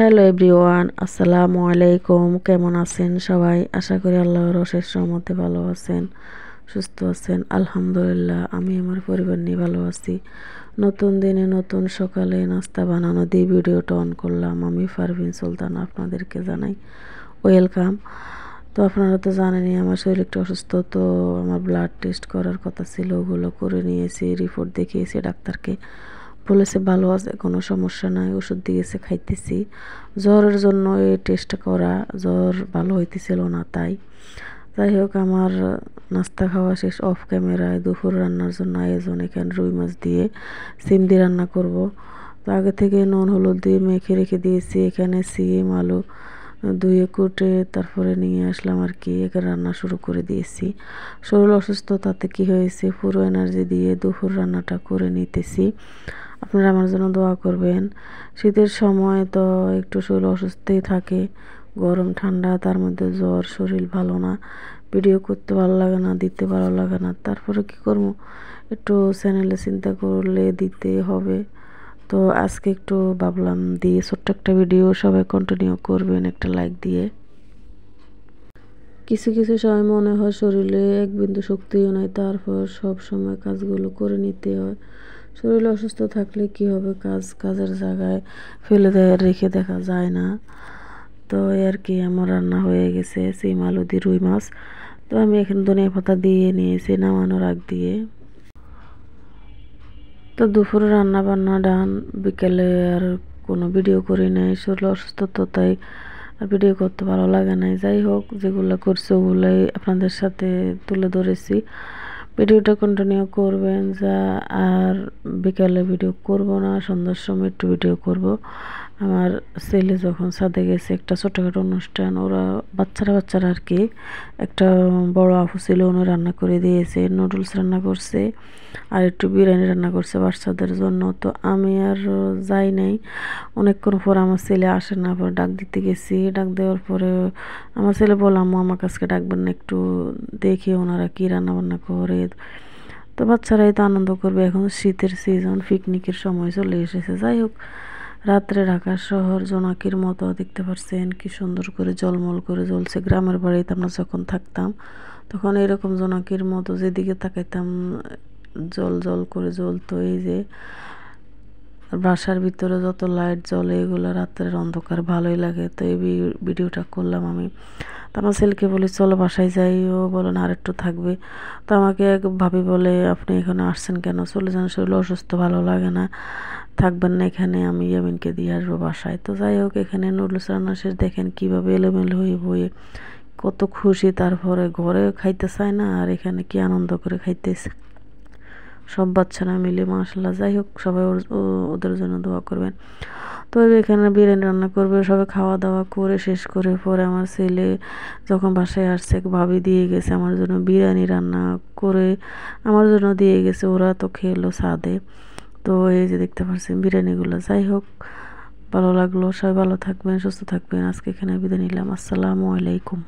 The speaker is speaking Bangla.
হ্যালো এভরিওয়ান, আসসালামু আলাইকুম। কেমন আছেন সবাই? আশা করি আল্লাহর অশেষ রহমতে ভালো আছেন, সুস্থ আছেন। আলহামদুলিল্লাহ, আমি আমার পরিবার নিয়ে ভালো আছি। নতুন দিনে নতুন সকালে নাস্তা বানানো দিয়ে ভিডিওটা অন করলাম। আমি পারভিন সুলতান, আপনাদেরকে জানাই ওয়েলকাম। তো আপনারা তো জানেনই আমার শরীর একটু অসুস্থ, তো আমার ব্লাড টেস্ট করার কথা ছিল, ওগুলো করে নিয়েছি, রিপোর্ট দেখিয়েছি ডাক্তারকে। বলেছে ভালো আছে, কোনো সমস্যা নাই, ওষুধ দিয়েছে, খাইতেছি। জ্বরের জন্য এই টেস্ট করা, জ্বর ভালো হইতেছিল না তাই। যাই হোক, আমার নাস্তা খাওয়া শেষ। অফ ক্যামেরায় দুপুর রান্নার জন্য আয়োজন, এখানে রুই মাছ দিয়ে সিম দিয়ে রান্না করব। তো আগে থেকে নুন হলুদ দিয়ে মেখে রেখে দিয়েছি। এখানে সিম আলু ধুয়ে কুটে তারপরে নিয়ে আসলাম আর কি, এখানে রান্না শুরু করে দিয়েছি। শরীর অসুস্থ, তাতে কি হয়েছে, পুরো এনার্জি দিয়ে দুপুর রান্নাটা করে নিতেছি। আপনারা আমার জন্য দোয়া করবেন। শীতের সময় তো একটু শরীর অসুস্থই থাকে, গরম ঠান্ডা, তার মধ্যে জ্বর, শরীর ভালো না, ভিডিও করতে ভালো লাগে না, দিতে ভালো লাগে না। তারপরে কি করবো, একটু চ্যানেলে চিন্তা করলে দিতে হবে। তো আজকে একটু ভাবলাম দিয়ে ছোট্ট একটা ভিডিও, সবাই কন্টিনিউ করবেন একটা লাইক দিয়ে। কিছু কিছু সময় মনে হয় শরীরে এক বিন্দু শক্তিও নাই, তারপর সব সময় কাজগুলো করে নিতে হয়। শরীর অসুস্থ থাকলে কি হবে, কাজের জায়গায় ফেলে দেয়, রেখে দেখা যায় না। তো আর কি, আমার রান্না হয়ে গেছে সিম আলু দিয়ে রুই মাছ। তো আমি এখানে ধনিয়া পাতা দিয়ে নিয়েছি নামানোর আগ দিয়ে। তো দুপুরে রান্না বান্না ডান। বিকেলে আর কোনো ভিডিও করি নাই, শরীর অসুস্থ তো তাই আর ভিডিও করতে ভালো লাগে নাই। যাই হোক, যেগুলো করছি ওগুলোই আপনাদের সাথে তুলে ধরেছি। ভিডিওটা কন্টিনিউ করবেন। আর বিকালে ভিডিও করব না, সন্ধ্যার সময় একটু ভিডিও করব। আমার ছেলে যখন ছাদে গেছে, একটা ছোটোখাটো অনুষ্ঠান, ওরা বাচ্চারা আর কি, একটা বড় আপু ছিল, উনি রান্না করে দিয়েছে, নুডলস রান্না করছে আর একটু বিরিয়ানি রান্না করছে বাচ্চাদের জন্য। তো আমি আর যাই নাই। অনেকক্ষণ পর আমার ছেলে আসে না, পরে ডাক দিতে গেছি। ডাক দেওয়ার পরে আমার ছেলে বললাম, আমার কাছকে ডাকবেন না, একটু দেখি ওনারা কী রান্না বান্না করে। তো বাচ্চারাই তো আনন্দ করবে, এখন শীতের সিজন, পিকনিকের সময় চলে এসেছে। যাই হোক, রাত্রে ঢাকার শহর জোনাকির মতো দেখতে পাচ্ছেন, কি সুন্দর করে জলমল করে জ্বলছে। গ্রামের বাড়িতে আমরা যখন থাকতাম তখন এরকম জোনাকির মতো যেদিকে তাকাইতাম জল জল করে জ্বলতো। এই যে বাসার ভিতরে যত লাইট জ্বলে, এগুলো রাত্রের অন্ধকার ভালোই লাগে। তো এই ভিডিওটা করলাম আমি। তো আমার ছেলেকে বলি চলো বাসায় যাই, ও বলো না আরেকটু থাকবে। তো আমাকে এক ভাবি বলে, আপনি এখানে আসছেন কেন, চলে যান, শরীর অসুস্থ, ভালো লাগে না, থাকবেন না এখানে, আমি ইয়ামিনকে দিয়ে আসবো বাসায়। তো যাই হোক, এখানে নুডলস রান্না শেষ, দেখেন কীভাবে এলোমেলো হয়ে বয়ে কত খুশি। তারপরে ঘরে খাইতে চায় না, আর এখানে কি আনন্দ করে খাইতেছে সব বাচ্চারা মিলে, মাশাআল্লাহ। যাই হোক, সবাই ওদের জন্য দোয়া করবেন। তো এখানে বিরিয়ানি রান্না করবে, সবাই খাওয়া দাওয়া করে শেষ করে পরে আমার ছেলে যখন বাসায় আসছে, ভাবি দিয়ে গেছে আমার জন্য বিরিয়ানি রান্না করে, আমার জন্য দিয়ে গেছে। ওরা তো খেলো ছাদে। তো এই যে দেখতে পাচ্ছেন বিরিয়ানিগুলো। যাই হোক, ভালো লাগলো। সবাই ভালো থাকবেন, সুস্থ থাকবেন। আজকে এখানে বিদায় নিলাম। আসসালামু আলাইকুম।